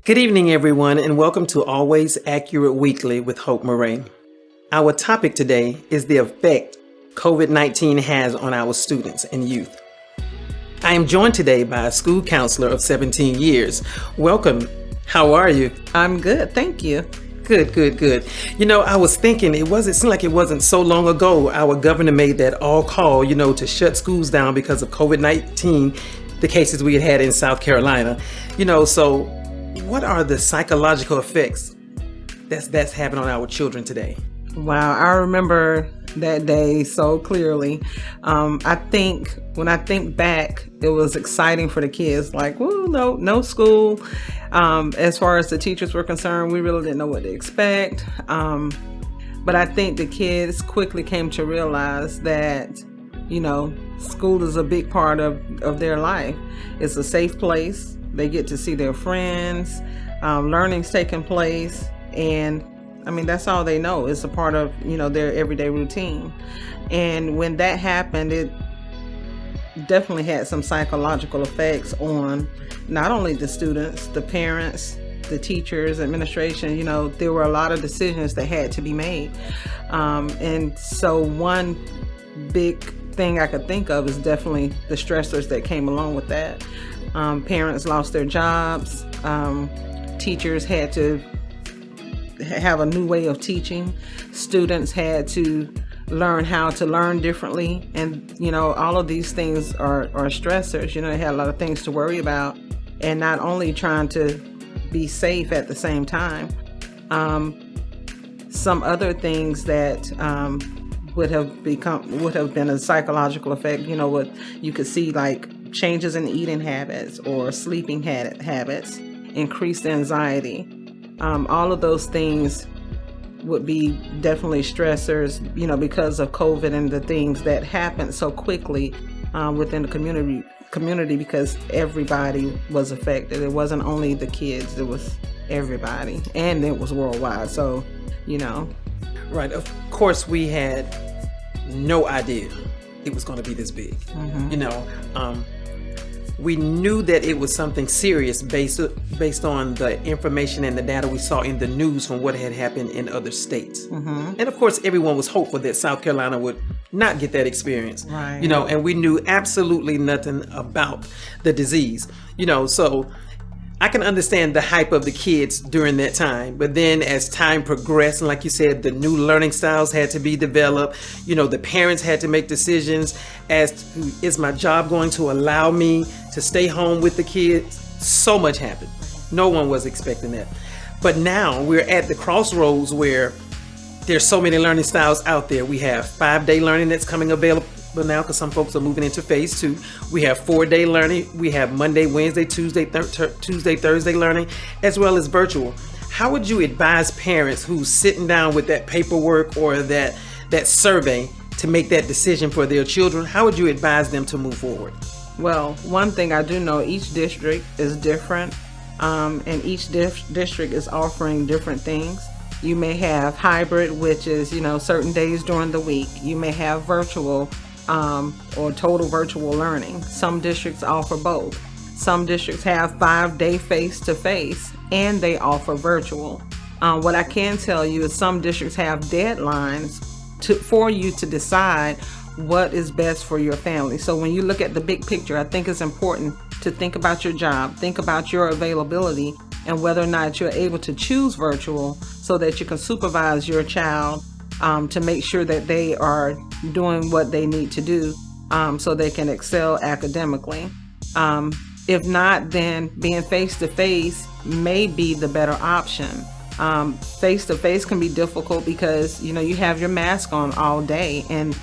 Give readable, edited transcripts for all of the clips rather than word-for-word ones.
Good evening, everyone, and welcome to Always Accurate Weekly with Hope Marae. Our topic today is the effect COVID-19 has on our students and youth. I am joined today by a school counselor of 17 years. Welcome. How are you? I'm good, thank you. Good. You know, I was thinking it seemed like it wasn't so long ago our governor made that all call, to shut schools down because of COVID-19, the cases we had in South Carolina. So what are the psychological effects that's having on our children today? Wow, I remember that day so clearly. When I think back, it was exciting for the kids. Like, woo, no school. As far as the teachers were concerned, we really didn't know what to expect. But I think the kids quickly came to realize that, school is a big part of their life. It's a safe place. They get to see their friends. Learning's taking place. And that's all they know. It's a part of, their everyday routine. And when that happened, it definitely had some psychological effects on not only the students, the parents, the teachers, administration. There were a lot of decisions that had to be made. And so one big thing I could think of is definitely the stressors that came along with that. Parents lost their jobs. Teachers had to have a new way of teaching. Students had to learn how to learn differently. And, all of these things are stressors. They had a lot of things to worry about. And not only trying to be safe at the same time. Some other things that would have been a psychological effect, what you could see, like changes in eating habits or sleeping habits, increased anxiety. All of those things would be definitely stressors, because of COVID and the things that happened so quickly within the community because everybody was affected. It wasn't only the kids, it was everybody, and it was worldwide. So, Right. Of course, we had no idea it was going to be this big. Mm-hmm. We knew that it was something serious based on the information and the data we saw in the news from what had happened in other states. Mm-hmm. And of course, everyone was hopeful that South Carolina would not get that experience. Right. And we knew absolutely nothing about the disease. So I can understand the hype of the kids during that time. But then as time progressed, and like you said, the new learning styles had to be developed. The parents had to make decisions as to, is my job going to allow me to stay home with the kids? So much happened. No one was expecting that. But now we're at the crossroads where there's so many learning styles out there. We have 5-day learning that's coming available now because some folks are moving into phase 2. We have 4-day learning. We have Monday, Wednesday, Tuesday, Thursday learning, as well as virtual. How would you advise parents who's sitting down with that paperwork or that survey to make that decision for their children? How would you advise them to move forward? Well, one thing I do know, each district is different, and each district is offering different things. You may have hybrid, which is, certain days during the week. You may have virtual or total virtual learning. Some districts offer both. Some districts have 5-day face-to-face, and they offer virtual. What I can tell you is some districts have deadlines for you to decide what is best for your family. So when you look at the big picture, I think it's important to think about your job, think about your availability, and whether or not you're able to choose virtual so that you can supervise your child to make sure that they are doing what they need to do so they can excel academically. If not, then being face-to-face may be the better option. Face-to-face can be difficult because, you have your mask on all day, and,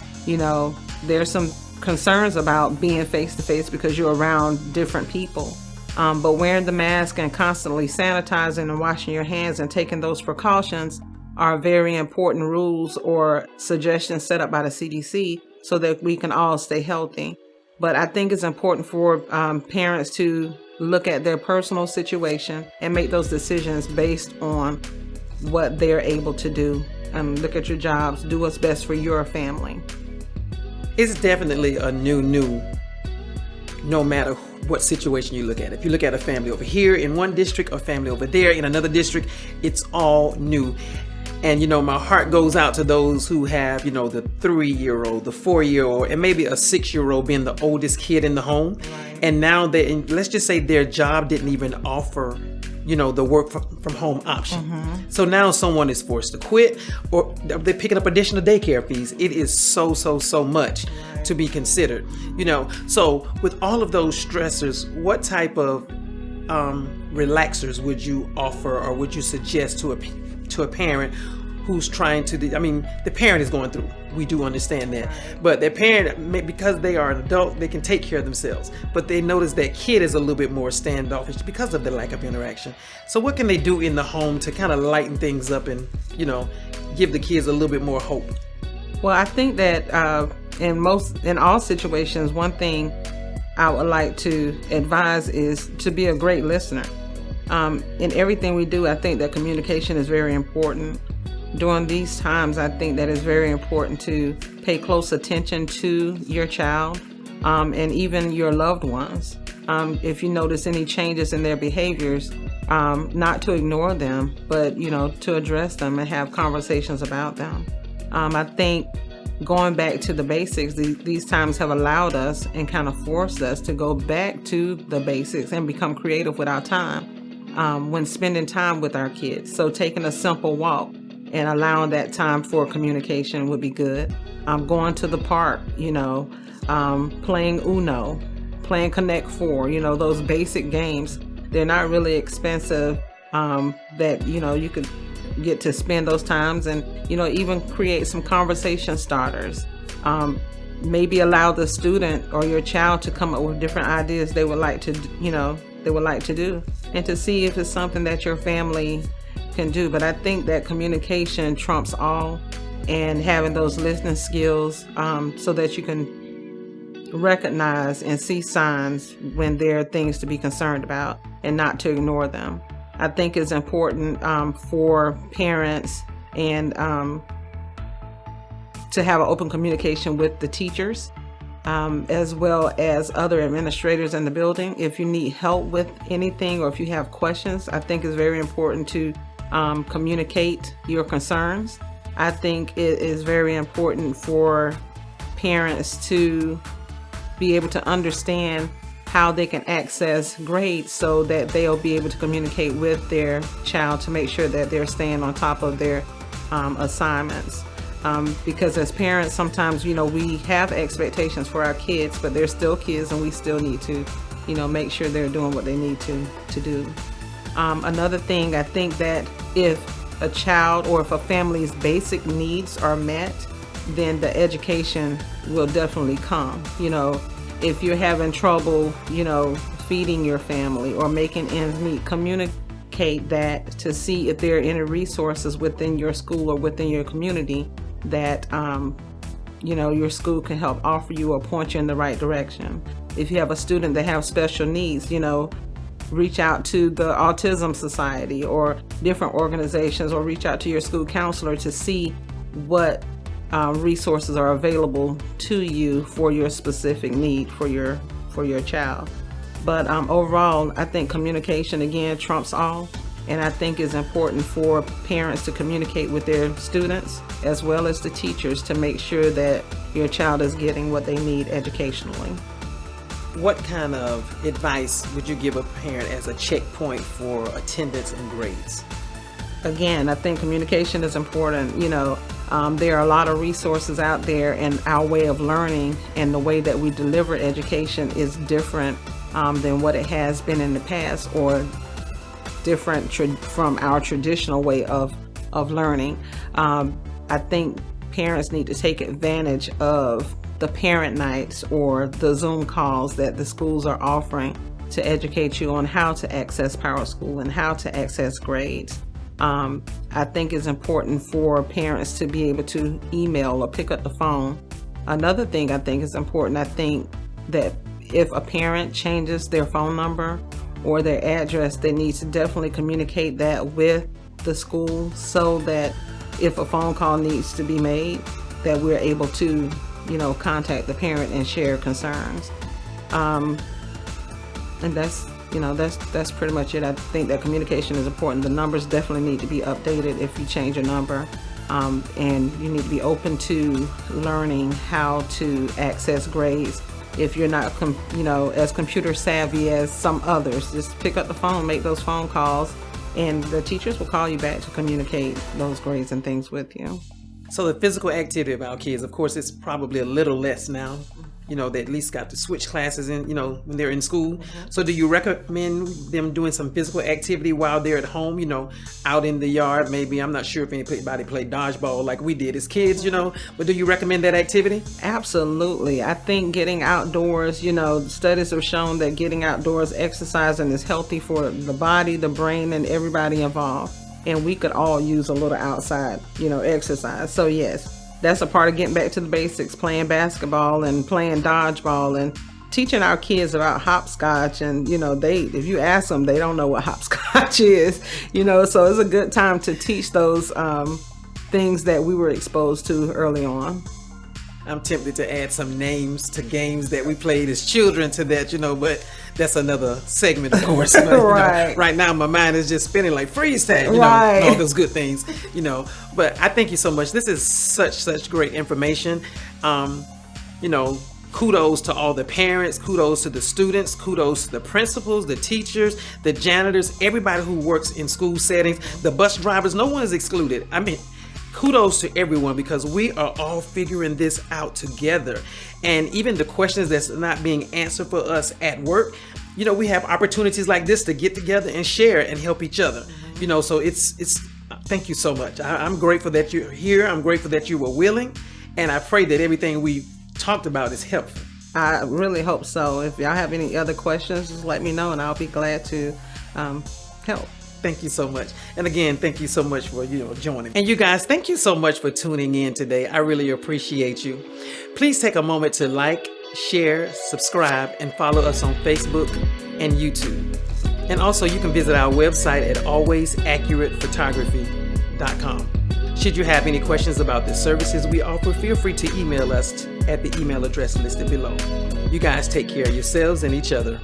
there's some concerns about being face-to-face because you're around different people. But wearing the mask and constantly sanitizing and washing your hands and taking those precautions are very important rules or suggestions set up by the CDC so that we can all stay healthy. But I think it's important for parents to look at their personal situation and make those decisions based on what they're able to do. Look at your jobs, do what's best for your family. It's definitely a new no matter what situation you look at. If you look at a family over here in one district, or family over there in another district, it's all new. And, my heart goes out to those who have, the 3-year-old, the 4-year-old, and maybe a 6-year-old being the oldest kid in the home. Right. And now let's just say their job didn't even offer, the work from home option. Mm-hmm. So now someone is forced to quit, or they're picking up additional daycare fees. It is so much to be considered, So with all of those stressors, what type of relaxers would you offer, or would you suggest to a parent who's trying to the parent is going through, we do understand that, but their parent, because they are an adult, they can take care of themselves, but they notice that kid is a little bit more standoffish because of the lack of interaction. So what can they do in the home to kind of lighten things up and give the kids a little bit more hope? Well, I think that in all situations, one thing I would like to advise is to be a great listener. In everything we do, I think that communication is very important. During these times, I think that it's very important to pay close attention to your child, and even your loved ones. If you notice any changes in their behaviors, not to ignore them, but to address them and have conversations about them. I think going back to the basics, these times have allowed us and kind of forced us to go back to the basics and become creative with our time when spending time with our kids. So taking a simple walk and allowing that time for communication would be good. Going to the park, playing Uno, playing Connect Four, those basic games. They're not really expensive, that, you could get to spend those times, and, even create some conversation starters. Maybe allow the student or your child to come up with different ideas they would like to, do, and to see if it's something that your family can do. But I think that communication trumps all, and having those listening skills, so that you can recognize and see signs when there are things to be concerned about and not to ignore them. I think it's important for parents and to have an open communication with the teachers, as well as other administrators in the building. If you need help with anything, or if you have questions, I think it's very important to communicate your concerns. I think it is very important for parents to be able to understand how they can access grades, so that they'll be able to communicate with their child to make sure that they're staying on top of their assignments. Because as parents, sometimes, we have expectations for our kids, but they're still kids, and we still need to, make sure they're doing what they need to do. Another thing, I think that if a child or if a family's basic needs are met, then the education will definitely come. If you're having trouble, feeding your family or making ends meet, communicate that to see if there are any resources within your school or within your community that, your school can help offer you or point you in the right direction. If you have a student that has special needs, reach out to the Autism Society or different organizations, or reach out to your school counselor to see what resources are available to you for your specific need for your child. But overall, I think communication again trumps all, and I think it's important for parents to communicate with their students as well as the teachers to make sure that your child is getting what they need educationally. What kind of advice would you give a parent as a checkpoint for attendance and grades? Again, I think communication is important. There are a lot of resources out there, and our way of learning and the way that we deliver education is different than what it has been in the past, or different from our traditional way of learning. I think parents need to take advantage of the parent nights or the Zoom calls that the schools are offering to educate you on how to access PowerSchool and how to access grades. I think it's important for parents to be able to email or pick up the phone. Another thing I think is important, I think that if a parent changes their phone number or their address, they need to definitely communicate that with the school, so that if a phone call needs to be made, that we're able to, contact the parent and share concerns. And that's pretty much it. I think that communication is important. The numbers definitely need to be updated if you change a number. And you need to be open to learning how to access grades. If you're not, as computer savvy as some others, just pick up the phone, make those phone calls, and the teachers will call you back to communicate those grades and things with you. So the physical activity of our kids, of course, it's probably a little less now. They at least got to switch classes in, when they're in school. Mm-hmm. So do you recommend them doing some physical activity while they're at home, out in the yard? Maybe, I'm not sure if anybody played dodgeball like we did as kids, but do you recommend that activity? Absolutely. I think getting outdoors, studies have shown that getting outdoors exercising is healthy for the body, the brain, and everybody involved. And we could all use a little outside, exercise. So yes, that's a part of getting back to the basics, playing basketball and playing dodgeball and teaching our kids about hopscotch. And, if you ask them, they don't know what hopscotch is, so it's a good time to teach those things that we were exposed to early on. I'm tempted to add some names to games that we played as children to that, but that's another segment, of course. Right. Right now, my mind is just spinning like freeze tag, right. And all those good things, But I thank you so much. This is such great information. Kudos to all the parents, kudos to the students, kudos to the principals, the teachers, the janitors, everybody who works in school settings, the bus drivers, no one is excluded. Kudos to everyone, because we are all figuring this out together. And even the questions that's not being answered for us at work, we have opportunities like this to get together and share and help each other. So it's thank you so much. I'm grateful that you're here. I'm grateful that you were willing. And I pray that everything we talked about is helpful. I really hope so. If y'all have any other questions, just let me know and I'll be glad to help. Thank you so much. And again, thank you so much for, joining. And you guys, thank you so much for tuning in today. I really appreciate you. Please take a moment to like, share, subscribe, and follow us on Facebook and YouTube. And also you can visit our website at alwaysaccuratepphotography.com. Should you have any questions about the services we offer, feel free to email us at the email address listed below. You guys take care of yourselves and each other.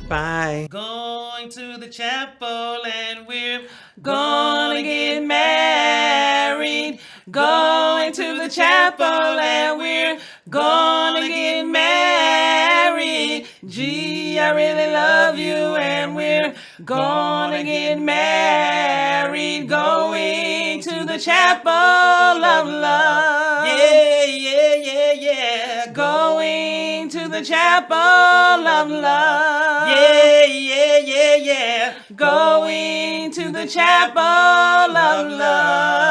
Bye. Going to the chapel and we're gonna get married. Going to the chapel and we're gonna get married. Gee, I really love you and we're gonna get married. Going to the chapel of love. Yeah, yeah, yeah, yeah. Going to the chapel of love. Yeah, yeah, yeah, yeah. Going to the chapel of love.